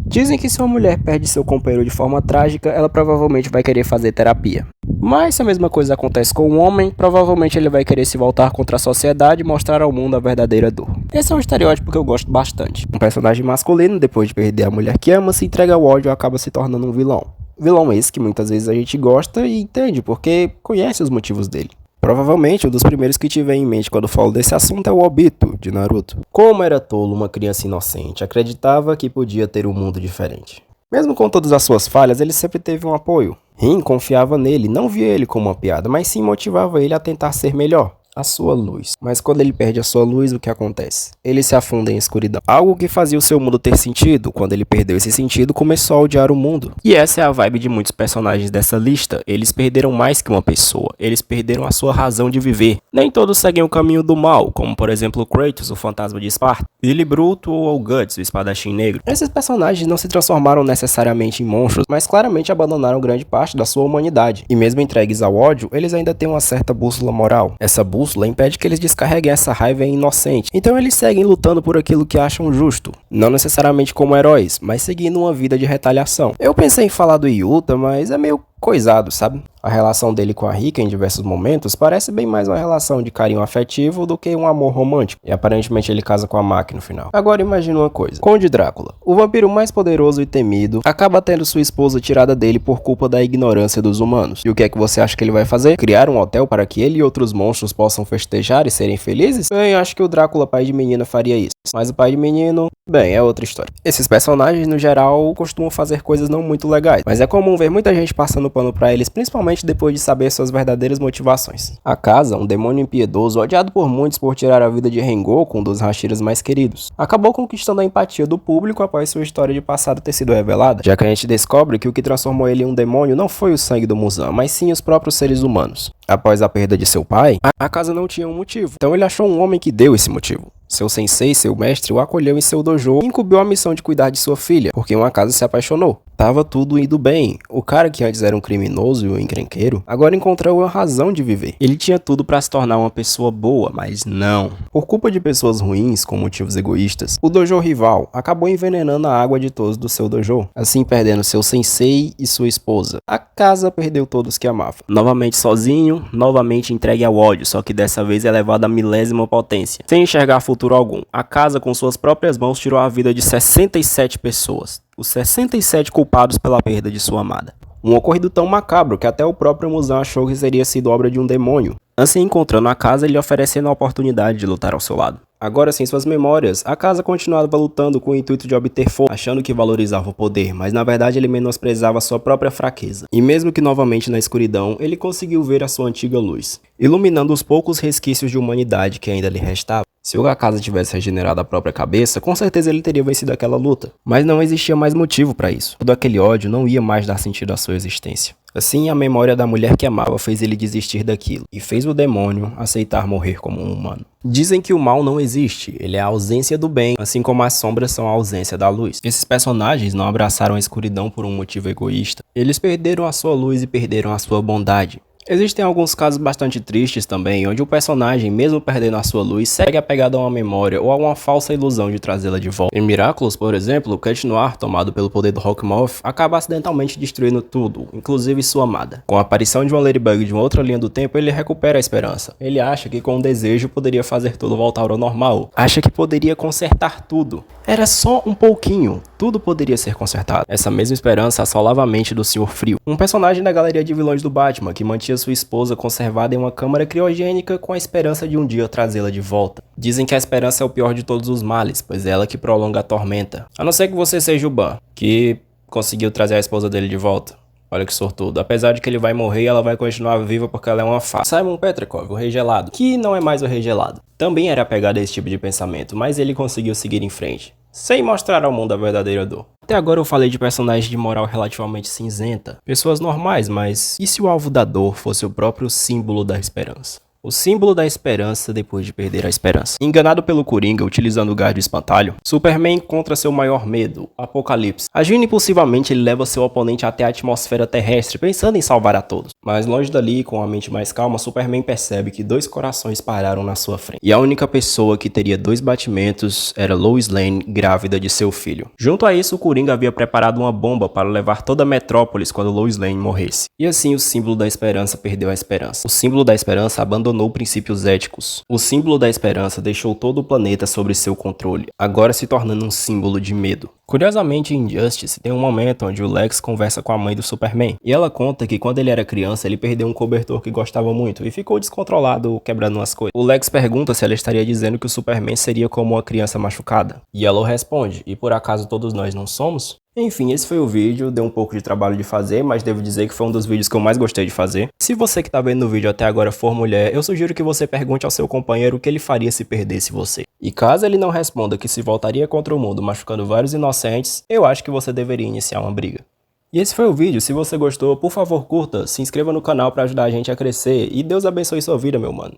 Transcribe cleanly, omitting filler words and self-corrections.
Dizem que se uma mulher perde seu companheiro de forma trágica, ela provavelmente vai querer fazer terapia. Mas se a mesma coisa acontece com um homem, provavelmente ele vai querer se voltar contra a sociedade e mostrar ao mundo a verdadeira dor. Esse é um estereótipo que eu gosto bastante. Um personagem masculino, depois de perder a mulher que ama, se entrega ao ódio e acaba se tornando um vilão. Vilão esse que muitas vezes a gente gosta e entende, porque conhece os motivos dele. Provavelmente um dos primeiros que tiver em mente quando falo desse assunto é o Obito, de Naruto. Como era tolo uma criança inocente, acreditava que podia ter um mundo diferente. Mesmo com todas as suas falhas, ele sempre teve um apoio. Rin confiava nele, não via ele como uma piada, mas sim motivava ele a tentar ser melhor. A sua luz. Mas quando ele perde a sua luz, o que acontece? Ele se afunda em escuridão. Algo que fazia o seu mundo ter sentido. Quando ele perdeu esse sentido, começou a odiar o mundo. E essa é a vibe de muitos personagens dessa lista. Eles perderam mais que uma pessoa. Eles perderam a sua razão de viver. Nem todos seguem o caminho do mal, como por exemplo Kratos, o fantasma de Esparta, Billy Bruto ou Guts, o espadachim negro. Esses personagens não se transformaram necessariamente em monstros, mas claramente abandonaram grande parte da sua humanidade. E mesmo entregues ao ódio, eles ainda têm uma certa bússola moral. Essa bússola impede que eles descarreguem essa raiva inocente. Então eles seguem lutando por aquilo que acham justo. Não necessariamente como heróis, mas seguindo uma vida de retaliação. Eu pensei em falar do Yuta, mas é meio coisado, sabe? A relação dele com a Rika em diversos momentos parece bem mais uma relação de carinho afetivo do que um amor romântico. E aparentemente ele casa com a Maki no final. Agora imagine uma coisa. Conde Drácula, o vampiro mais poderoso e temido, acaba tendo sua esposa tirada dele por culpa da ignorância dos humanos. E o que é que você acha que ele vai fazer? Criar um hotel para que ele e outros monstros possam festejar e serem felizes? Bem, acho que o Drácula, pai de menina, faria isso. Mas o pai de menino, bem, é outra história. Esses personagens, no geral, costumam fazer coisas não muito legais. Mas é comum ver muita gente passando pano pra eles, principalmente depois de saber suas verdadeiras motivações. A Casa, um demônio impiedoso, odiado por muitos por tirar a vida de Rengoku, um dos Hashiras mais queridos, acabou conquistando a empatia do público após sua história de passado ter sido revelada, já que a gente descobre que o que transformou ele em um demônio não foi o sangue do Muzan, mas sim os próprios seres humanos. Após a perda de seu pai, a Casa não tinha um motivo, então ele achou um homem que deu esse motivo. Seu sensei, seu mestre, o acolheu em seu dojo e incumbiu a missão de cuidar de sua filha, porque uma casa se apaixonou. Tava tudo indo bem. O cara que antes era um criminoso e um encrenqueiro, agora encontrou a razão de viver. Ele tinha tudo para se tornar uma pessoa boa, mas não. Por culpa de pessoas ruins, com motivos egoístas, o dojo rival acabou envenenando a água de todos do seu dojo, assim perdendo seu sensei e sua esposa. A Casa perdeu todos que amava. Novamente sozinho, novamente entregue ao ódio, só que dessa vez elevado à milésima potência. Sem enxergar futuro algum, a Casa com suas próprias mãos tirou a vida de 67 pessoas. Os 67 culpados pela perda de sua amada. Um ocorrido tão macabro que até o próprio Muzan achou que teria sido obra de um demônio. Assim, encontrando a Casa e lhe oferecendo a oportunidade de lutar ao seu lado. Agora, sem suas memórias, a Casa continuava lutando com o intuito de obter força, achando que valorizava o poder, mas na verdade ele menosprezava sua própria fraqueza. E mesmo que novamente na escuridão, ele conseguiu ver a sua antiga luz, iluminando os poucos resquícios de humanidade que ainda lhe restavam. Se o Akaza tivesse regenerado a própria cabeça, com certeza ele teria vencido aquela luta. Mas não existia mais motivo para isso. Todo aquele ódio não ia mais dar sentido à sua existência. Assim, a memória da mulher que amava fez ele desistir daquilo, e fez o demônio aceitar morrer como um humano. Dizem que o mal não existe, ele é a ausência do bem, assim como as sombras são a ausência da luz. Esses personagens não abraçaram a escuridão por um motivo egoísta. Eles perderam a sua luz e perderam a sua bondade. Existem alguns casos bastante tristes também, onde o personagem, mesmo perdendo a sua luz, segue apegado a uma memória ou a uma falsa ilusão de trazê-la de volta. Em Miraculous, por exemplo, Cat Noir, tomado pelo poder do Hawkmoth, acaba acidentalmente destruindo tudo, inclusive sua amada. Com a aparição de uma Ladybug de uma outra linha do tempo, ele recupera a esperança. Ele acha que com um desejo poderia fazer tudo voltar ao normal. Acha que poderia consertar tudo. Era só um pouquinho. Tudo poderia ser consertado. Essa mesma esperança assolava a mente do Senhor Frio, um personagem da galeria de vilões do Batman que mantinha sua esposa conservada em uma câmara criogênica com a esperança de um dia trazê-la de volta. Dizem que a esperança é o pior de todos os males, pois é ela que prolonga a tormenta. A não ser que você seja o Ban, que conseguiu trazer a esposa dele de volta. Olha que sortudo. Apesar de que ele vai morrer, ela vai continuar viva porque ela é uma farsa. Simon Petrikov, o Rei Gelado, que não é mais o Rei Gelado, também era apegado a esse tipo de pensamento, mas ele conseguiu seguir em frente, sem mostrar ao mundo a verdadeira dor. Até agora eu falei de personagens de moral relativamente cinzenta, pessoas normais, mas e se o alvo da dor fosse o próprio símbolo da esperança? O símbolo da esperança depois de perder a esperança. Enganado pelo Coringa utilizando o gás do espantalho, Superman encontra seu maior medo, o Apocalipse. Agindo impulsivamente, ele leva seu oponente até a atmosfera terrestre, pensando em salvar a todos. Mas longe dali, com a mente mais calma, Superman percebe que 2 corações pararam na sua frente. E a única pessoa que teria 2 batimentos era Lois Lane, grávida de seu filho. Junto a isso, o Coringa havia preparado uma bomba para levar toda a Metrópolis quando Lois Lane morresse. E assim o símbolo da esperança perdeu a esperança. O símbolo da esperança abandonou princípios éticos. O símbolo da esperança deixou todo o planeta sob seu controle, agora se tornando um símbolo de medo. Curiosamente, em Injustice tem um momento onde o Lex conversa com a mãe do Superman, e ela conta que quando ele era criança ele perdeu um cobertor que gostava muito e ficou descontrolado quebrando umas coisas. O Lex pergunta se ela estaria dizendo que o Superman seria como uma criança machucada, e ela responde: e por acaso todos nós não somos? Enfim, esse foi o vídeo, deu um pouco de trabalho de fazer, mas devo dizer que foi um dos vídeos que eu mais gostei de fazer. Se você que tá vendo o vídeo até agora for mulher, eu sugiro que você pergunte ao seu companheiro o que ele faria se perdesse você. E caso ele não responda que se voltaria contra o mundo machucando vários inocentes, eu acho que você deveria iniciar uma briga. E esse foi o vídeo, se você gostou, por favor curta, se inscreva no canal pra ajudar a gente a crescer e Deus abençoe sua vida, meu mano.